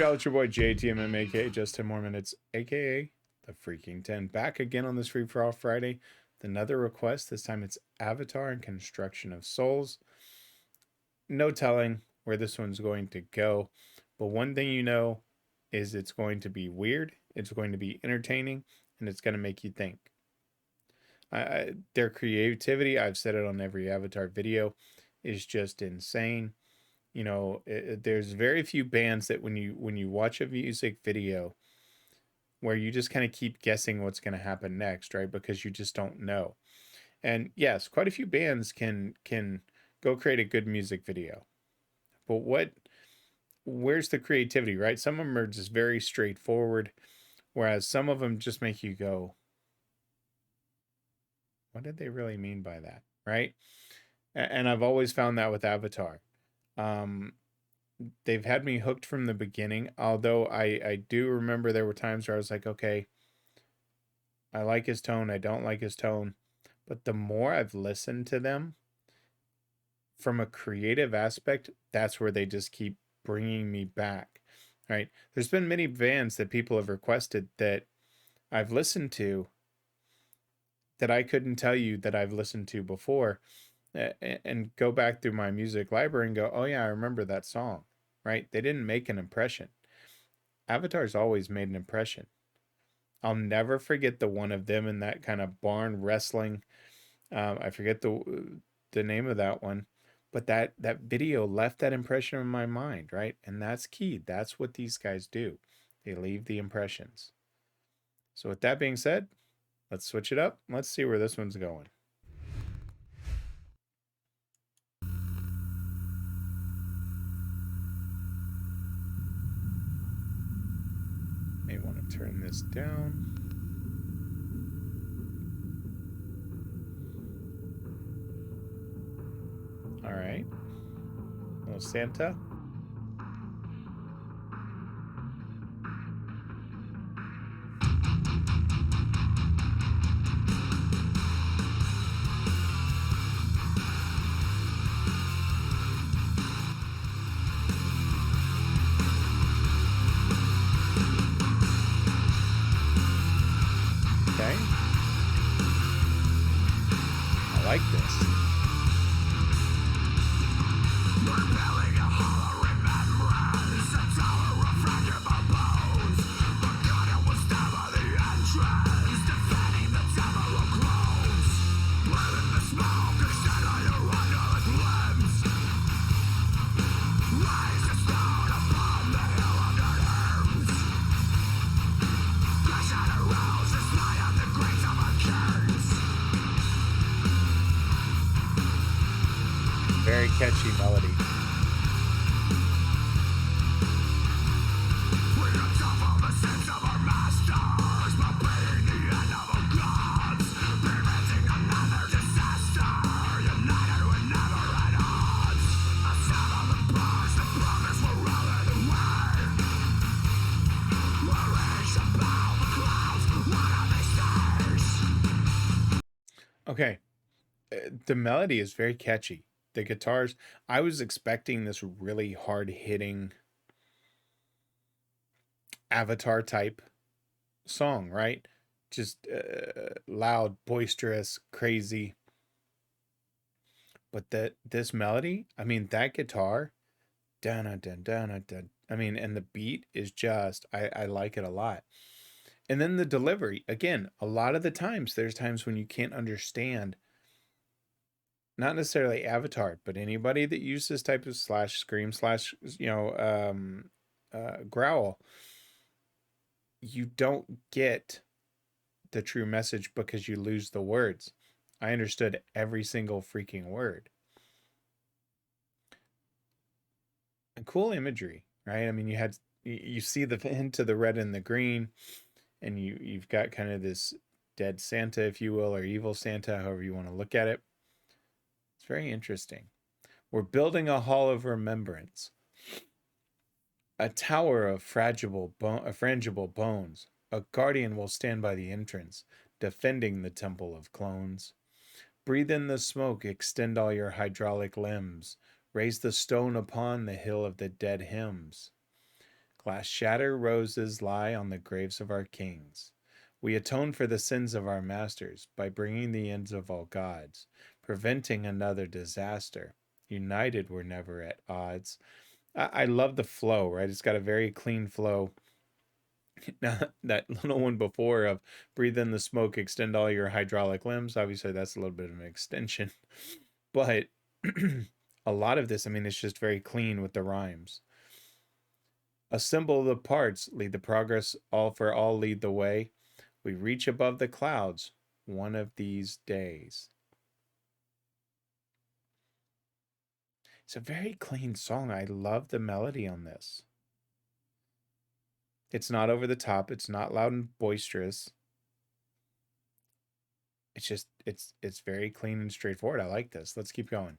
y'all? It's your boy JTMM, aka JustTenMoreMinutes, aka the Freaking 10. Back again on this Free For All Friday with another request. This time it's Avatar and Construction of Souls. No telling where this one's going to go, but one thing you know is it's going to be weird, it's going to be entertaining, and it's going to make you think. Their creativity, I've said it on every Avatar video, is just insane. You know, there's very few bands that when you watch a music video where you just kind of keep guessing what's going to happen next, right? Because you just don't know. And yes, quite a few bands can go create a good music video. But where's the creativity, right? Some of them are just very straightforward, whereas some of them just make you go, what did they really mean by that, right? And I've always found that with Avatar. They've had me hooked from the beginning, although I do remember there were times where I was like, okay, I like his tone, I don't like his tone. But the more I've listened to them, from a creative aspect, that's where they just keep bringing me back, right? There's been many bands that people have requested that I've listened to that I couldn't tell you that I've listened to before, and go back through my music library and go, oh yeah, I remember that song, right? They didn't make an impression. Avatar's always made an impression. I'll never forget the one of them in that kind of barn wrestling. I forget the name of that one, but that video left that impression in my mind, right? And that's key. That's what these guys do. They leave the impressions. So with that being said, let's switch it up. Let's see where this one's going. May want to turn this down. All right. Little Santa. Okay. I like this. Very catchy melody. Okay, the melody is very catchy. The guitars, I was expecting this really hard-hitting Avatar type song, right? Just loud, boisterous, crazy. But this melody, I mean, that guitar, dun dun dun dun. I mean, and the beat is just, I like it a lot. And then the delivery, again, a lot of the times, there's times when you can't understand, not necessarily Avatar, but anybody that uses this type of slash scream slash, growl, you don't get the true message because you lose the words. I understood every single freaking word. And cool imagery, right? I mean, you see the hint of the red and the green, and you've got kind of this dead Santa, if you will, or evil Santa, however you want to look at it. It's very interesting. We're building a hall of remembrance, a tower of frangible bones. A guardian will stand by the entrance, defending the temple of clones. Breathe in the smoke, extend all your hydraulic limbs. Raise the stone upon the hill of the dead hymns. Glass shatter roses lie on the graves of our kings. We atone for the sins of our masters by bringing the ends of all gods, preventing another disaster. United, we're never at odds. I love the flow, right? It's got a very clean flow. Now, that little one before of breathe in the smoke, extend all your hydraulic limbs. Obviously, that's a little bit of an extension, but a lot of this, I mean, it's just very clean with the rhymes. Assemble the parts, lead the progress, all for all lead the way. We reach above the clouds one of these days. It's a very clean song. I love the melody on this. It's not over the top. It's not loud and boisterous. It's just it's very clean and straightforward. I like this. Let's keep going.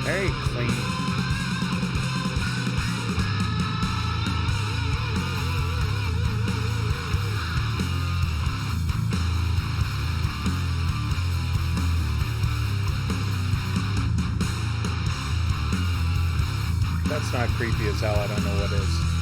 Very clean. That's not creepy as hell. I don't know what is.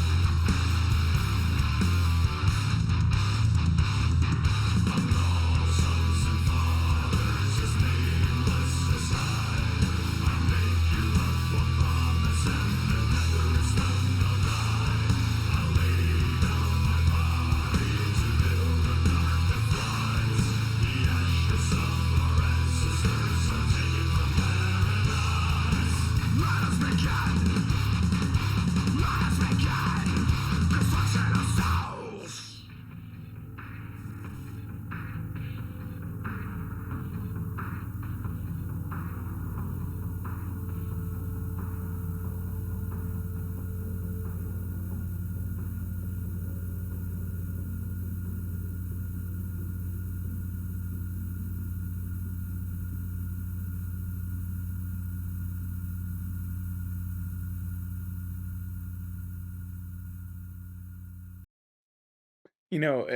You know,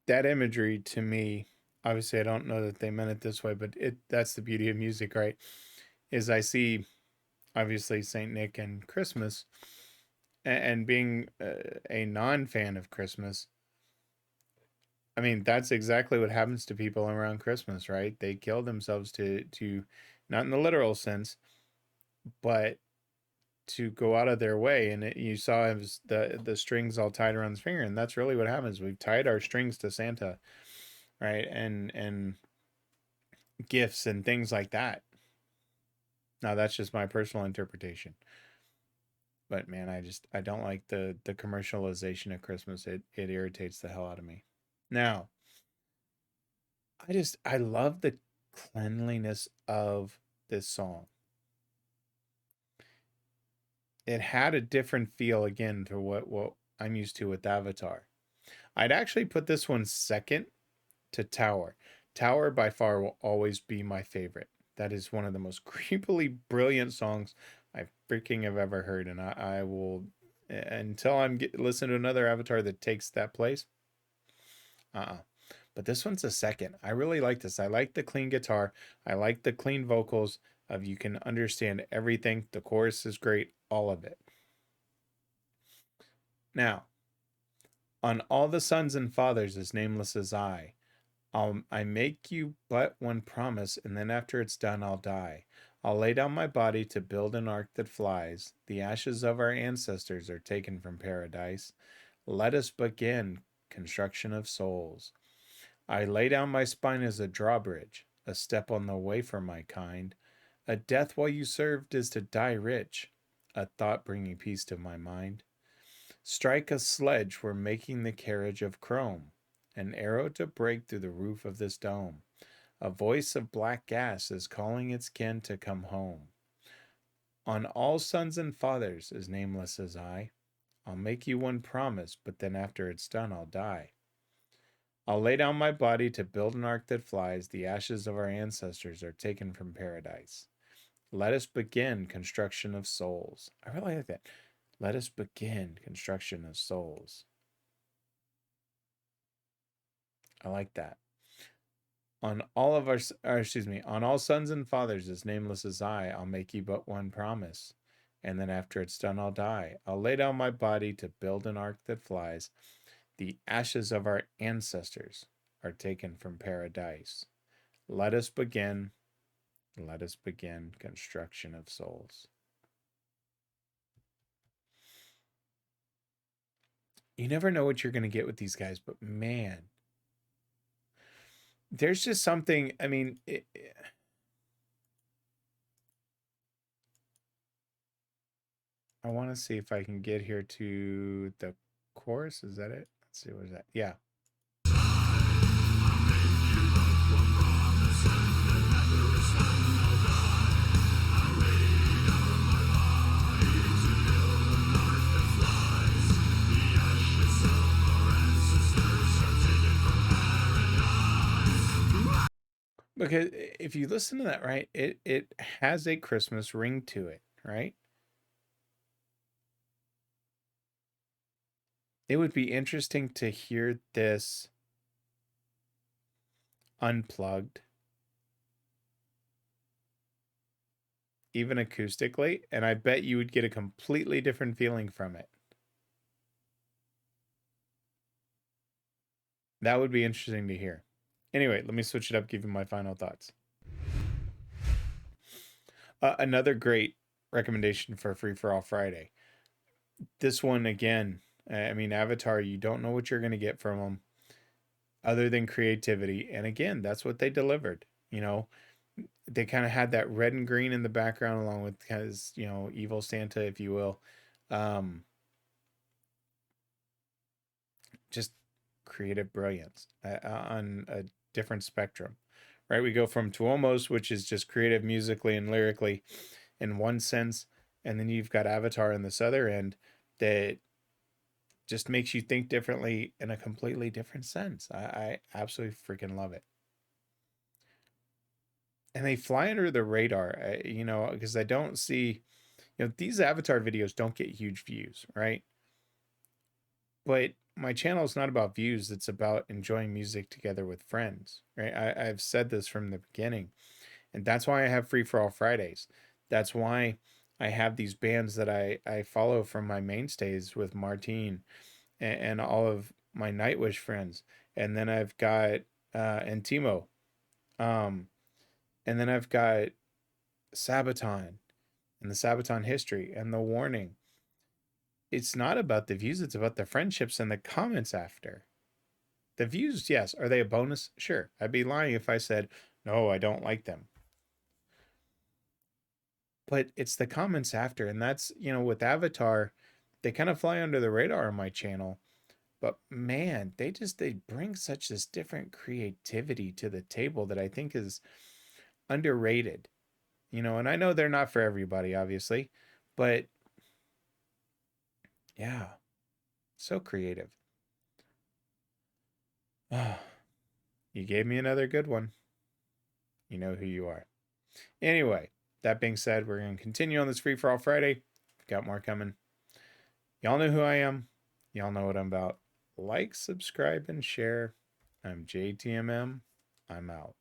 that imagery to me, obviously, I don't know that they meant it this way, but that's the beauty of music, right? Is I see obviously Saint Nick and Christmas, and being a non-fan of Christmas, I mean, that's exactly what happens to people around Christmas, right? They kill themselves to not in the literal sense, but to go out of their way. And you saw it was the strings all tied around his finger, and that's really what happens. We've tied our strings to Santa, right? And gifts and things like that. Now that's just my personal interpretation. But man, I don't like the commercialization of Christmas. It irritates the hell out of me. Now, I love the cleanliness of this song. It had a different feel again to what I'm used to with Avatar. I'd actually put this one second to Tower. Tower by far will always be my favorite. That is one of the most creepily brilliant songs I freaking have ever heard, and I will until listen to another Avatar that takes that place. But this one's a second. I really like this. I like the clean guitar. I like the clean vocals. Of you can understand everything. The chorus is great. All of it. Now, on all the sons and fathers as nameless as I make you but one promise, and then after it's done, I'll die. I'll lay down my body to build an ark that flies. The ashes of our ancestors are taken from paradise. Let us begin construction of souls. I lay down my spine as a drawbridge, a step on the way for my kind. A death while you served is to die rich, a thought bringing peace to my mind. Strike a sledge, we're making the carriage of chrome, an arrow to break through the roof of this dome. A voice of black gas is calling its kin to come home. On all sons and fathers as nameless as I'll make you one promise, but then after it's done, I'll die. I'll lay down my body to build an ark that flies. The ashes of our ancestors are taken from paradise. Let us begin construction of souls. I really like that. Let us begin construction of souls. I like that. On all of on all sons and fathers as nameless as I'll make you but one promise. And then after it's done, I'll die. I'll lay down my body to build an ark that flies. The ashes of our ancestors are taken from paradise. Let us begin construction of souls. You never know what you're going to get with these guys, but man, there's just something. I mean, I want to see if I can get here to the chorus. Is that it? Let's see. What is that? Yeah. Because if you listen to that, right, it has a Christmas ring to it, right? It would be interesting to hear this unplugged, even acoustically, and I bet you would get a completely different feeling from it. That would be interesting to hear. Anyway, let me switch it up, give you my final thoughts. Another great recommendation for Free for All Friday. This one, again, I mean, Avatar, you don't know what you're going to get from them other than creativity. And again, that's what they delivered. You know, they kind of had that red and green in the background, along with kind of, you know, evil Santa, if you will. Just creative brilliance on a different spectrum, right? We go from Tuomos, which is just creative musically and lyrically in one sense, and then you've got Avatar in this other end that just makes you think differently in a completely different sense. I absolutely freaking love it. And they fly under the radar, you know, because I don't see, you know, these Avatar videos don't get huge views, right? But my channel is not about views, it's about enjoying music together with friends, right? I've said this from the beginning, and that's why I have Free for All Fridays. That's why I have these bands that I follow from my mainstays with Martine and all of my Nightwish friends. And then I've got and Timo. Um, and then I've got Sabaton and the Sabaton history and the warning. It's not about the views, it's about the friendships and the comments after. The views, yes. Are they a bonus? Sure. I'd be lying if I said, no, I don't like them. But it's the comments after. And that's, you know, with Avatar, they kind of fly under the radar on my channel. But man, they bring such this different creativity to the table that I think is underrated. And I know they're not for everybody, obviously, but yeah, so creative. You gave me another good one. You know who you are. Anyway, that being said, we're going to continue on this Free for All Friday. We've got more coming. Y'all know who I am. Y'all know what I'm about. Like, subscribe, and share. I'm JTMM. I'm out.